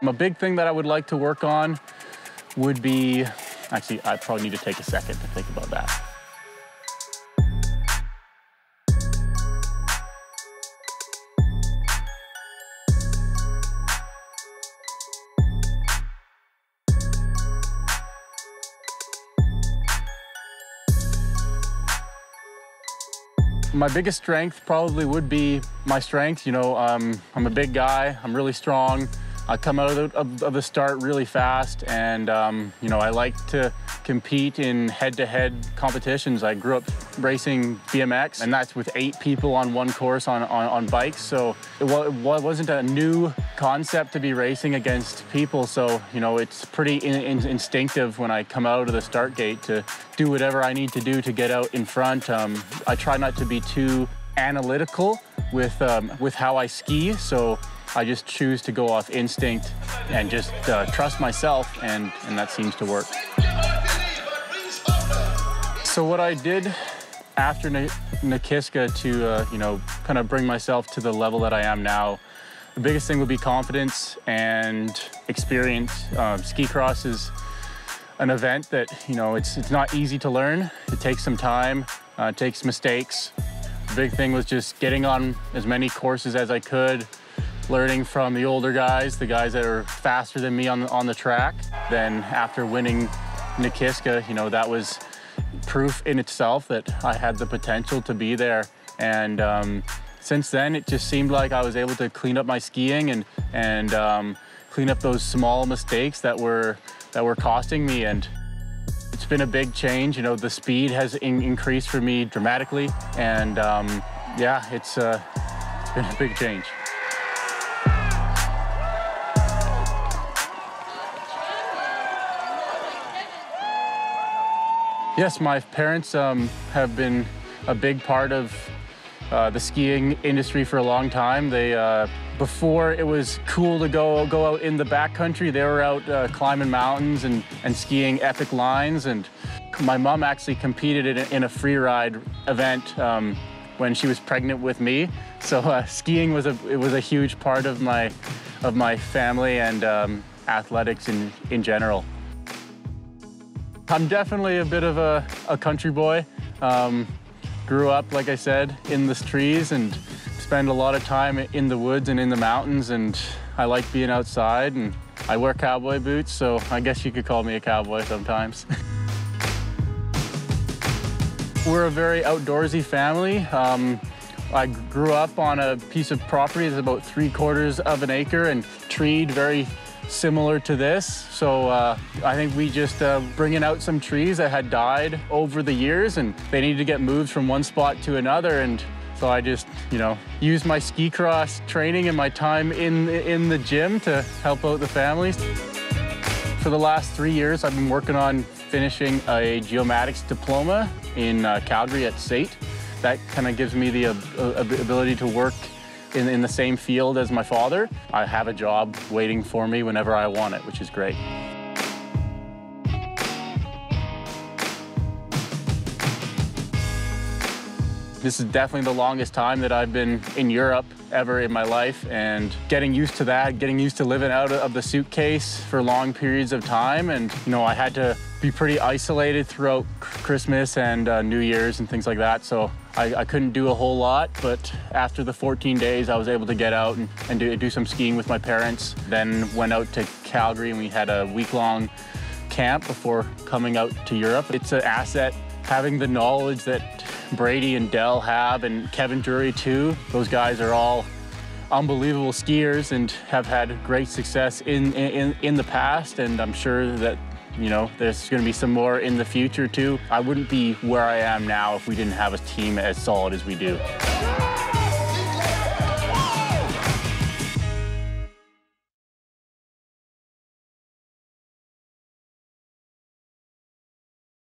A big thing that I would like to work on would be, actually, I probably need to take a second to think about that. My biggest strength probably would be my strength. You know, I'm a big guy, I'm really strong. I come out of the start really fast, and you know, I like to compete in head-to-head competitions. I grew up racing BMX, and that's with 8 people on one course on bikes. So it wasn't a new concept to be racing against people. So, you know, it's pretty instinctive when I come out of the start gate to do whatever I need to do to get out in front. I try not to be too analytical with how I ski. So I just choose to go off instinct and just trust myself, and that seems to work. So what I did after Nikiska to, you know, kind of bring myself to the level that I am now, the biggest thing would be confidence and experience. Ski cross is an event that, you know, it's not easy to learn. It takes some time, it takes mistakes. The big thing was just getting on as many courses as I could, learning from the older guys, the guys that are faster than me on the track. Then after winning Nikiska, you know, that was proof in itself that I had the potential to be there. And since then, it just seemed like I was able to clean up my skiing and clean up those small mistakes that were costing me. And it's been a big change. You know, the speed has increased for me dramatically. And yeah, it's been a big change. Yes, my parents have been a big part of the skiing industry for a long time. They, before it was cool to go out in the backcountry, they were out climbing mountains and skiing epic lines. And my mom actually competed in a free ride event when she was pregnant with me. So skiing was a huge part of my family and athletics in general. I'm definitely a bit of a country boy. Grew up, like I said, in the trees and spend a lot of time in the woods and in the mountains, and I like being outside, and I wear cowboy boots, so I guess you could call me a cowboy sometimes. We're a very outdoorsy family. I grew up on a piece of property that's about 3/4 of an acre and treed, very similar to this. So I think we just bringing out some trees that had died over the years, and they needed to get moved from one spot to another. And so I just, you know, used my ski cross training and my time in the gym to help out the families. For the last 3 years, I've been working on finishing a geomatics diploma in Calgary at SAIT. That kind of gives me the ability to work in the same field as my father. I have a job waiting for me whenever I want it, which is great. This is definitely the longest time that I've been in Europe ever in my life, and getting used to that, getting used to living out of the suitcase for long periods of time. And, you know, I had to be pretty isolated throughout Christmas and New Year's and things like that. So I couldn't do a whole lot, but after the 14 days, I was able to get out and do some skiing with my parents. Then went out to Calgary, and we had a week-long camp before coming out to Europe. It's an asset having the knowledge that Brady and Dell have, and Kevin Drury too. Those guys are all unbelievable skiers and have had great success in the past, and I'm sure that, you know, there's going to be some more in the future too. I wouldn't be where I am now if we didn't have a team as solid as we do.